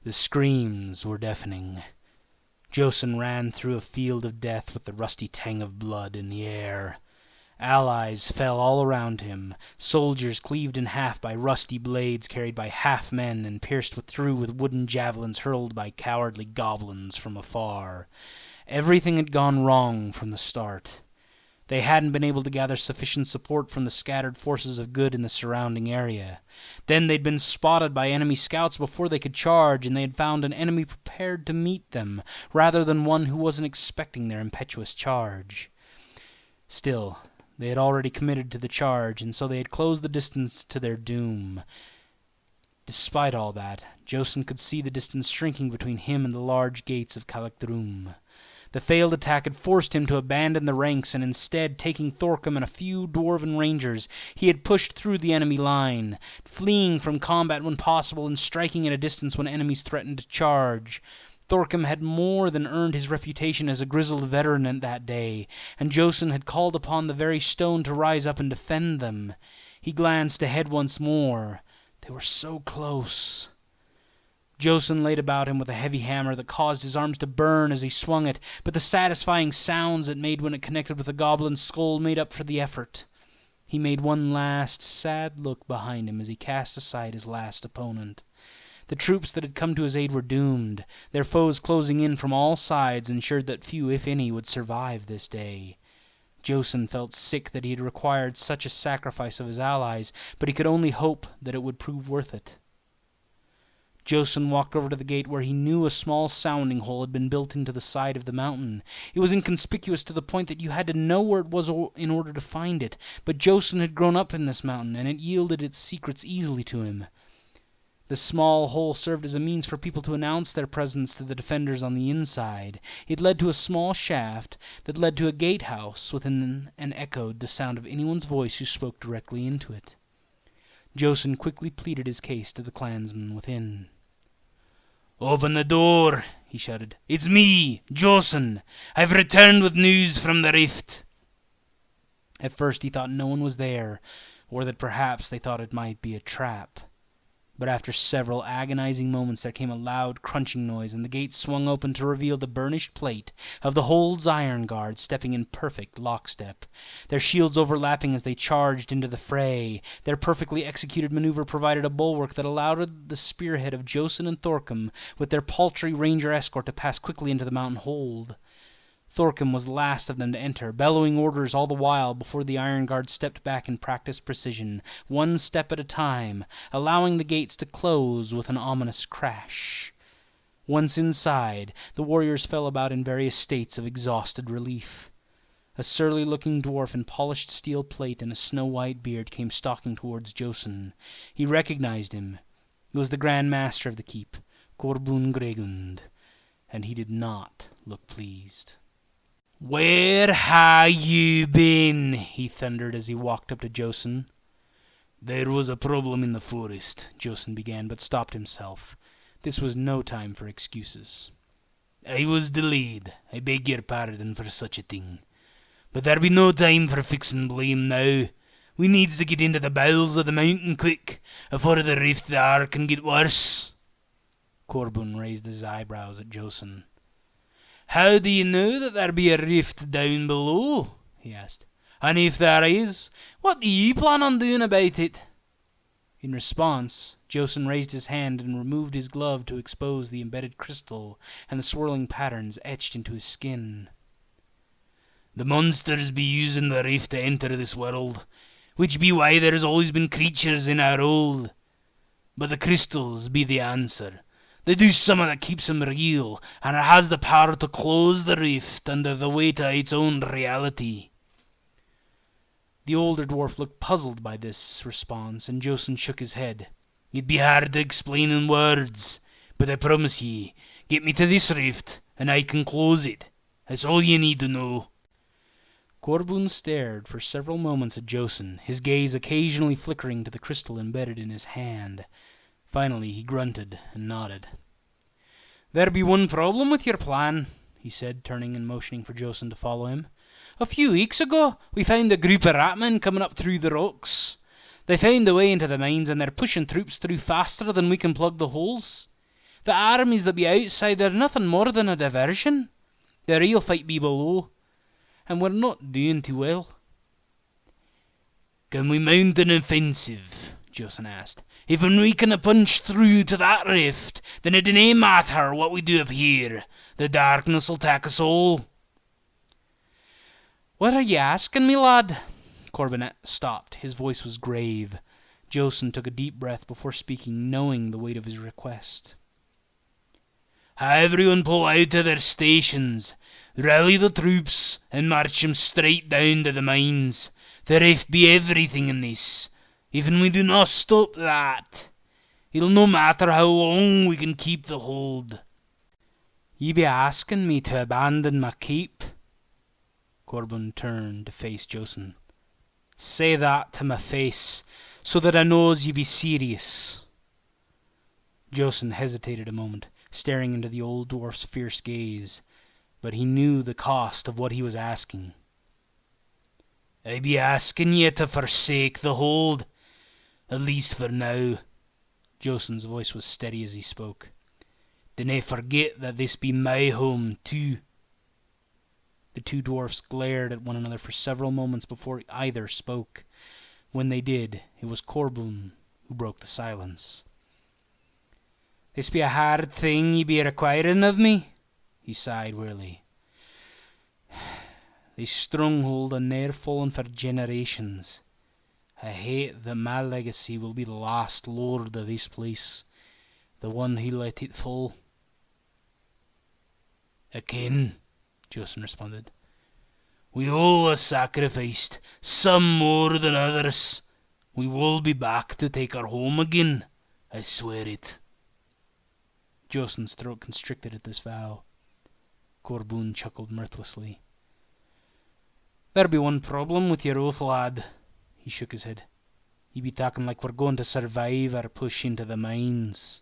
The screams were deafening. Joseph ran through a field of death with the rusty tang of blood in the air. Allies fell all around him, soldiers cleaved in half by rusty blades carried by half men and pierced through with wooden javelins hurled by cowardly goblins from afar. Everything had gone wrong from the start. They hadn't been able to gather sufficient support from the scattered forces of good in the surrounding area. Then they'd been spotted by enemy scouts before they could charge, and they had found an enemy prepared to meet them, rather than one who wasn't expecting their impetuous charge. Still, they had already committed to the charge, and so they had closed the distance to their doom. Despite all that, Joseph could see the distance shrinking between him and the large gates of Calictrum. The failed attack had forced him to abandon the ranks, and instead, taking Thorcum and a few dwarven rangers, he had pushed through the enemy line, fleeing from combat when possible and striking at a distance when enemies threatened to charge. Thorcum had more than earned his reputation as a grizzled veteran in that day, and Joseph had called upon the very stone to rise up and defend them. He glanced ahead once more. They were so close. Joseph laid about him with a heavy hammer that caused his arms to burn as he swung it, but the satisfying sounds it made when it connected with the goblin's skull made up for the effort. He made one last sad look behind him as he cast aside his last opponent. The troops that had come to his aid were doomed. Their foes closing in from all sides ensured that few, if any, would survive this day. Joseph felt sick that he had required such a sacrifice of his allies, but he could only hope that it would prove worth it. Joseph walked over to the gate where he knew a small sounding hole had been built into the side of the mountain. It was inconspicuous to the point that you had to know where it was in order to find it, but Joseph had grown up in this mountain, and it yielded its secrets easily to him. The small hole served as a means for people to announce their presence to the defenders on the inside. It led to a small shaft that led to a gatehouse within and echoed the sound of anyone's voice who spoke directly into it. Joseph quickly pleaded his case to the clansmen within. "Open the door," he shouted. "It's me, Joseph. I've returned with news from the rift." At first he thought no one was there, or that perhaps they thought it might be a trap. But after several agonizing moments there came a loud crunching noise, and the gate swung open to reveal the burnished plate of the Hold's iron guard stepping in perfect lockstep, their shields overlapping as they charged into the fray. Their perfectly executed maneuver provided a bulwark that allowed the spearhead of Joseph and Thorcum with their paltry ranger escort to pass quickly into the mountain hold. Thorcum was last of them to enter, bellowing orders all the while before the iron guard stepped back in practiced precision, one step at a time, allowing the gates to close with an ominous crash. Once inside, the warriors fell about in various states of exhausted relief. A surly-looking dwarf in polished steel plate and a snow-white beard came stalking towards Joseph. He recognized him. He was the Grand Master of the keep, Corbun Gregund, and he did not look pleased. "Where ha' you been?" he thundered as he walked up to Joseph. "There was a problem in the forest," Joseph began, but stopped himself. This was no time for excuses. "I was delayed. I beg your pardon for such a thing. But there be no time for fixing blame now. We needs to get into the bowels of the mountain quick, afore the rift there can get worse." Corbun raised his eyebrows at Joseph. "How do you know that there be a rift down below?" he asked. "And if there is, what do you plan on doing about it?" In response, Joseph raised his hand and removed his glove to expose the embedded crystal and the swirling patterns etched into his skin. "The monsters be using the rift to enter this world, which be why there has always been creatures in our hold. But the crystals be the answer. They do something that keeps them real, and it has the power to close the rift under the weight of its own reality." The older dwarf looked puzzled by this response, and Joseph shook his head. "It'd be hard to explain in words, but I promise ye, get me to this rift, and I can close it. That's all ye need to know." Corbun stared for several moments at Joseph, his gaze occasionally flickering to the crystal embedded in his hand. Finally he grunted and nodded. "There be one problem with your plan," he said, turning and motioning for Joseph to follow him. "A few weeks ago we found a group of ratmen coming up through the rocks. They found the way into the mines, and they're pushing troops through faster than we can plug the holes. The armies that be outside are nothing more than a diversion. The real fight be below, and we're not doing too well." "Can we mount an offensive?" Josson asked. "If we can punch through to that rift, then it dinna matter what we do up here. The darkness'll take us all." "What are ye asking me, lad?" Corbin stopped. His voice was grave. Josson took a deep breath before speaking, knowing the weight of his request. "Ha' everyone pull out of their stations, rally the troops, and march 'em straight down to the mines. The rift be everything in this. If we do not stop that, it'll no matter how long we can keep the hold." "Ye be asking me to abandon my keep?" Corbin turned to face Josson. "Say that to my face, so that I knows ye be serious." Josson hesitated a moment, staring into the old dwarf's fierce gaze, but he knew the cost of what he was asking. "I be asking ye to forsake the hold, at least for now." Josson's voice was steady as he spoke. "Dinna forget that this be my home, too." The two dwarfs glared at one another for several moments before either spoke. When they did, it was Corbin who broke the silence. "This be a hard thing ye be requiring of me," he sighed wearily. "This stronghold ha' ne'er fallen for generations. I hate that my legacy will be the last lord of this place, the one who let it fall." "I ken," Josson responded. "We all ha' sacrificed, some more than others. We will be back to take our home again, I swear it." Josson's throat constricted at this vow. Corbin chuckled mirthlessly. "There be one problem with your oath, lad." He shook his head. "Ye be talking like we're going to survive our push into the mines."